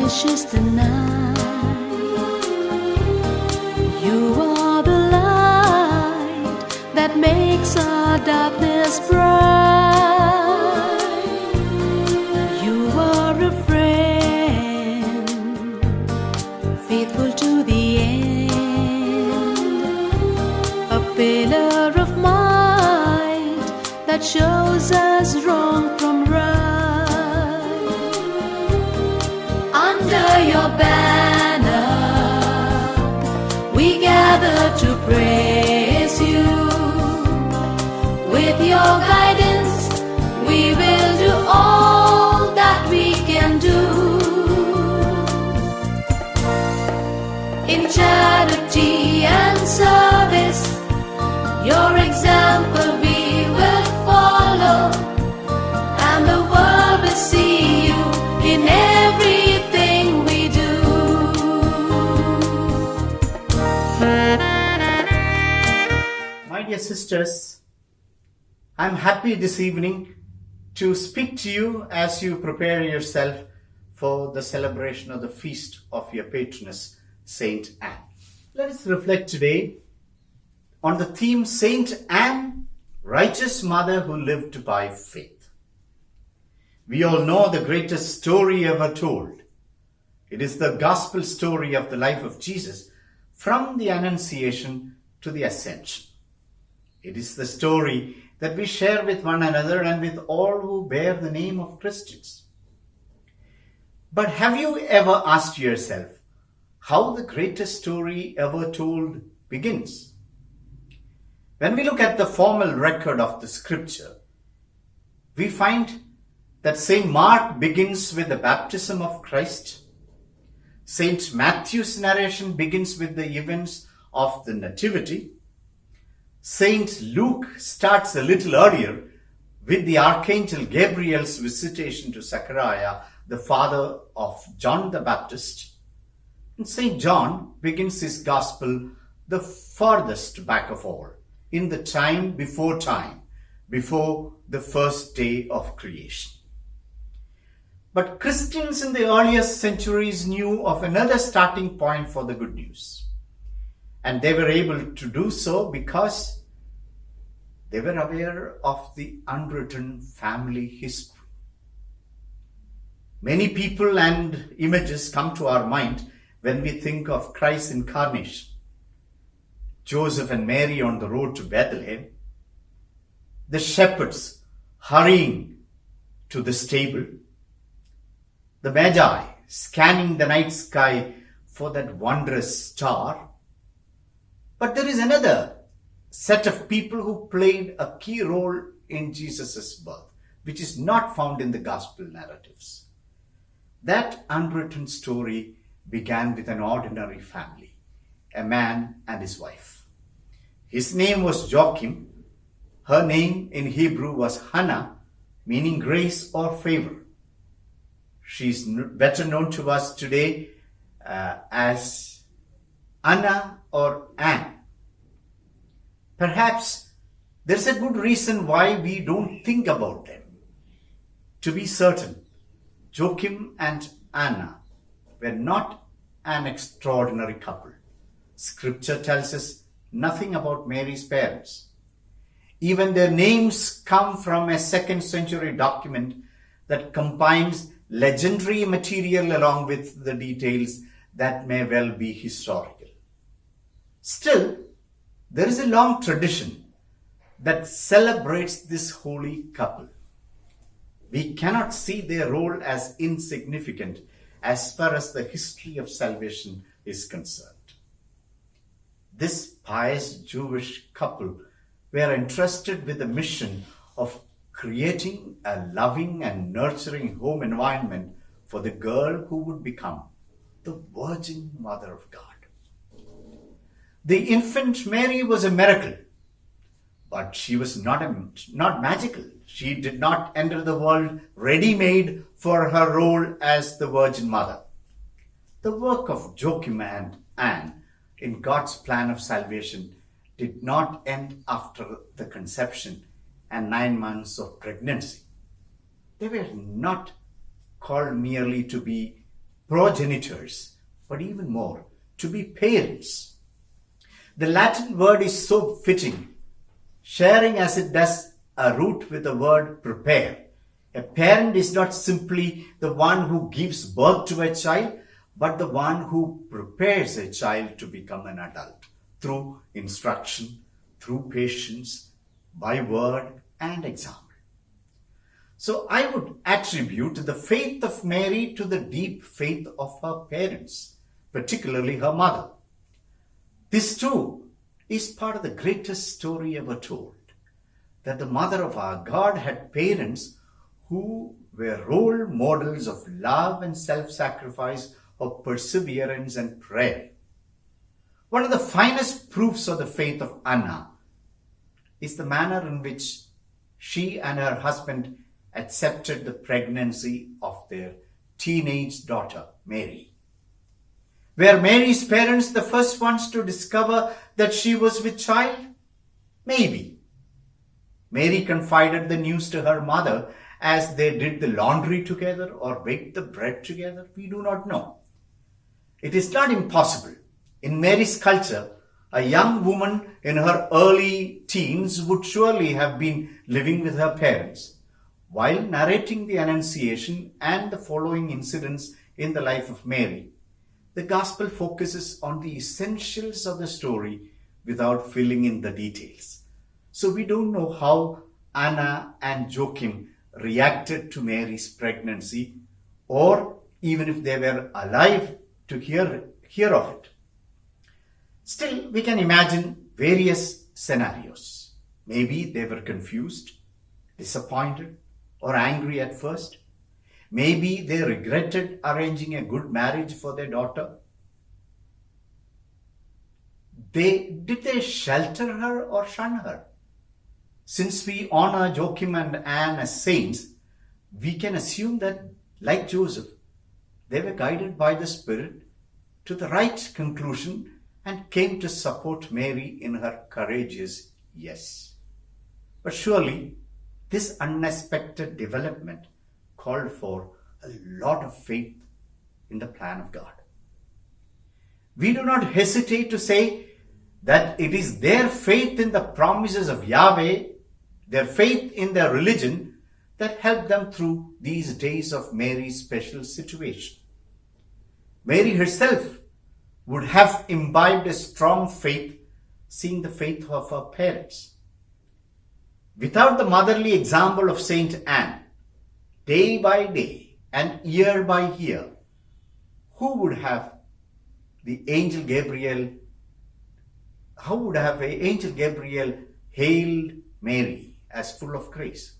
vanishes the night. You are the light that makes our darkness bright. You are a friend, faithful to the end, a pillar of might that shows us wrong from right. Under your banner, we gather to praise you. With your guidance, we will do all that we can do. In charity and service, your example we will follow, and the world will see you in everything we do. My dear sisters, I'm happy this evening to speak to you as you prepare yourself for the celebration of the feast of your patroness, St.Anne. Let us reflect today on the theme St.Anne, righteous mother who lived by faith. We all know the greatest story ever told. It is the gospel story of the life of Jesus from the Annunciation to the Ascension. It is the story that we share with one another and with all who bear the name of Christians. But have you ever asked yourself how the greatest story ever told begins? When we look at the formal record of the scripture, we find that St. Mark begins with the baptism of Christ. St. Matthew's narration begins with the events of the Nativity. St. Luke starts a little earlier with the Archangel Gabriel's visitation to Zechariah, the father of John the Baptist. And St. John begins his gospel the farthest back of all, in the time, before the first day of creation. But Christians in the earliest centuries knew of another starting point for the good news. And they were able to do so because they were aware of the unwritten family history. Many people and images come to our mind when we think of Christ's incarnation. Joseph and Mary on the road to Bethlehem, the shepherds hurrying to the stable, the Magi scanning the night sky for that wondrous star. But there is another set of people who played a key role in Jesus' birth, which is not found in the gospel narratives. That unwritten story began with an ordinary family, a man and his wife. His name was Joachim. Her name in Hebrew was Hannah, meaning grace or favor. She's better known to us today as Anna or Anne. Perhaps there's a good reason why we don't think about them. To be certain, Joachim and Anna were not an extraordinary couple. Scripture tells us nothing about Mary's parents. Even their names come from a 2nd century document that combines legendary material along with the details that may well be historical. Still, there is a long tradition that celebrates this holy couple. We cannot see their role as insignificant as far as the history of salvation is concerned. This pious Jewish couple were entrusted with the mission of creating a loving and nurturing home environment for the girl who would become the Virgin Mother of God. The infant Mary was a miracle, but she was not magical. She did not enter the world ready-made for her role as the Virgin Mother. The work of Joachim and Anne in God's plan of salvation did not end after the conception and 9 months of pregnancy. They were not called merely to be progenitors, but even more, to be parents. The Latin word is so fitting, sharing as it does a root with the word prepare. A parent is not simply the one who gives birth to a child, but the one who prepares a child to become an adult through instruction, through patience, by word and example. So I would attribute the faith of Mary to the deep faith of her parents, particularly her mother. This too is part of the greatest story ever told, that the mother of our God had parents who were role models of love and self-sacrifice, of perseverance and prayer. One of the finest proofs of the faith of Anna is the manner in which she and her husband accepted the pregnancy of their teenage daughter, Mary. Were Mary's parents the first ones to discover that she was with child? Maybe. Mary confided the news to her mother as they did the laundry together or baked the bread together. We do not know. It is not impossible. In Mary's culture, a young woman in her early teens would surely have been living with her parents while narrating the Annunciation and the following incidents in the life of Mary. The Gospel focuses on the essentials of the story without filling in the details. So we don't know how Anna and Joachim reacted to Mary's pregnancy, or even if they were alive to hear of it. Still, we can imagine various scenarios. Maybe they were confused, disappointed, or angry at first. Maybe they regretted arranging a good marriage for their daughter. Did they shelter her or shun her? Since we honor Joachim and Anne as saints, we can assume that, like Joseph, they were guided by the Spirit to the right conclusion and came to support Mary in her courageous yes. But surely, this unexpected development called for a lot of faith in the plan of God. We do not hesitate to say that it is their faith in the promises of Yahweh, their faith in their religion, that helped them through these days of Mary's special situation. Mary herself would have imbibed a strong faith, seeing the faith of her parents. Without the motherly example of St.Anne, day by day and year by year, how would have the angel Gabriel hailed Mary as full of grace?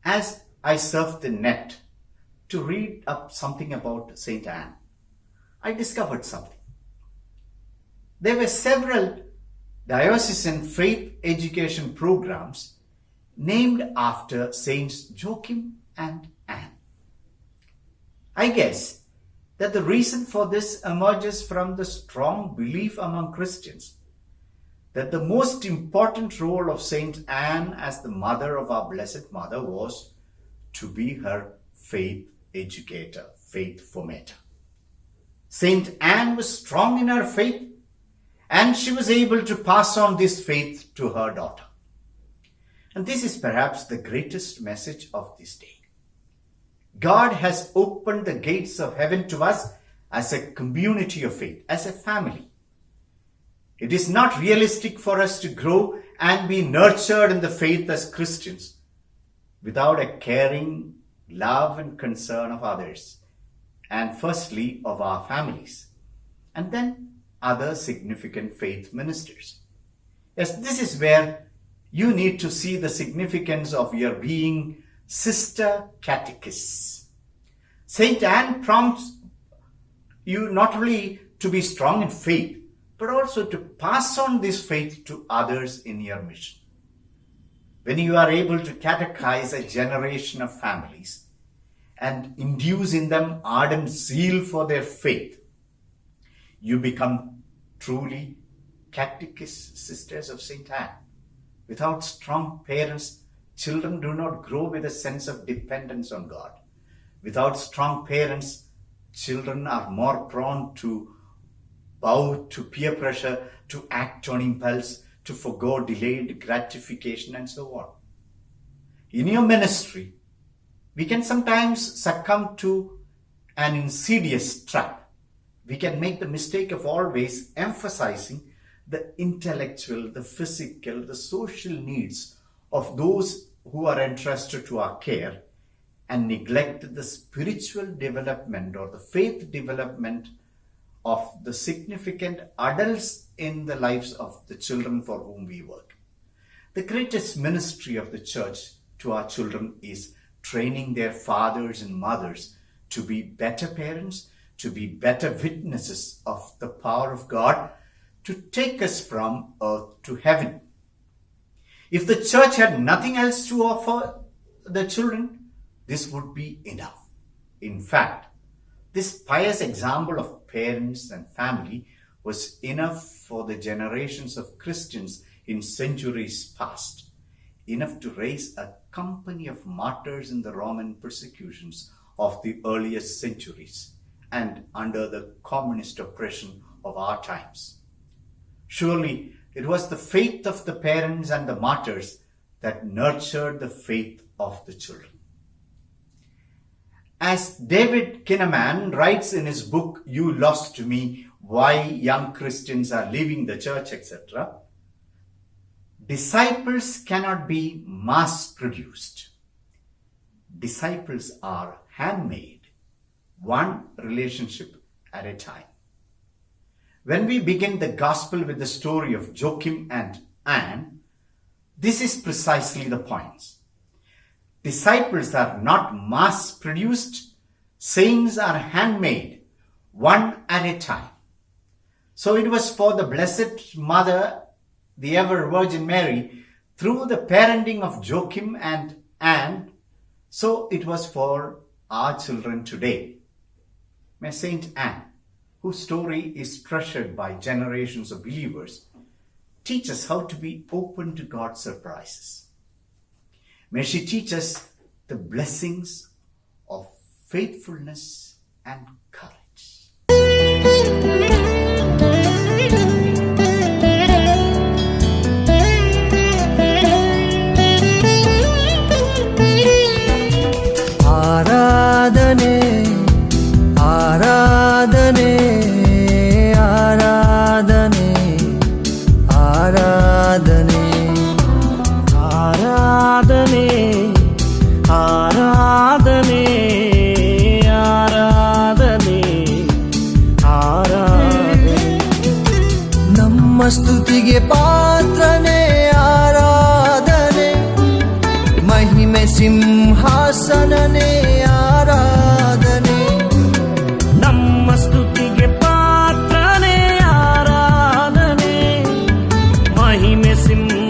As I surfed the net to read up something about St.Anne, I discovered something. There were several diocesan faith education programs named after Saints Joachim and Anne. I guess that the reason for this emerges from the strong belief among Christians that the most important role of Saint Anne as the mother of our Blessed Mother was to be her faith educator, faith formator. Saint Anne was strong in her faith, and she was able to pass on this faith to her daughter. And this is perhaps the greatest message of this day. God has opened the gates of heaven to us as a community of faith, as a family. It is not realistic for us to grow and be nurtured in the faith as Christians without a caring love and concern of others, and firstly of our families, and then other significant faith ministers. Yes, this is where you need to see the significance of your being sister catechists. Saint Anne prompts you not only to be strong in faith, but also to pass on this faith to others in your mission. When you are able to catechize a generation of families and induce in them ardent zeal for their faith, you become truly catechist sisters of St. Anne. Without strong parents, children do not grow with a sense of dependence on God. Without strong parents, children are more prone to bow to peer pressure, to act on impulse, to forgo delayed gratification, and so on. In your ministry, we can sometimes succumb to an insidious trap. We can make the mistake of always emphasizing the intellectual, the physical, the social needs of those who are entrusted to our care and neglect the spiritual development or the faith development of the significant adults in the lives of the children for whom we work. The greatest ministry of the church to our children is training their fathers and mothers to be better parents, to be better witnesses of the power of God to take us from earth to heaven. If the church had nothing else to offer the children, this would be enough. In fact, this pious example of parents and family was enough for the generations of Christians in centuries past, enough to raise a company of martyrs in the Roman persecutions of the earliest centuries and under the communist oppression of our times. Surely it was the faith of the parents and the martyrs that nurtured the faith of the children. As David Kinnaman writes in his book, You Lost to Me, Why Young Christians Are Leaving the Church, etc., disciples cannot be mass-produced. Disciples are handmade, one relationship at a time. When we begin the gospel with the story of Joachim and Anne, this is precisely the point. Disciples are not mass-produced, saints are handmade, one at a time. So it was for the Blessed Mother, the ever Virgin Mary, through the parenting of Joachim and Anne, so it was for our children today. May St.Anne, whose story is treasured by generations of believers, teach us how to be open to God's surprises. May she teach us the blessings of faithfulness and courage. ಆರಾಧನೆ ಆರಾಧನೆ ಆರಾಧನೆ ಆರಾಧನೆ ಆರಾಧನೆ ಆರಾಧನೆ ಆರಾಧನೆ ಆರಾಧನೆ ನಮ್ಮ ಸ್ತುತಿಗೆ ಪಾತ್ರನೇ ಆರಾಧನೆ ಮಹಿಮೆ ಸಿಂಹಾಸನನೇ ಆರಾಧನೆ ನಮ್ಮ ಸ್ತುತಿಗೆ ಪಾತ್ರನೇ ಆರಾಧನೆ ಮಹಿಮೆ ಸಿಂಹಾಸನನೇ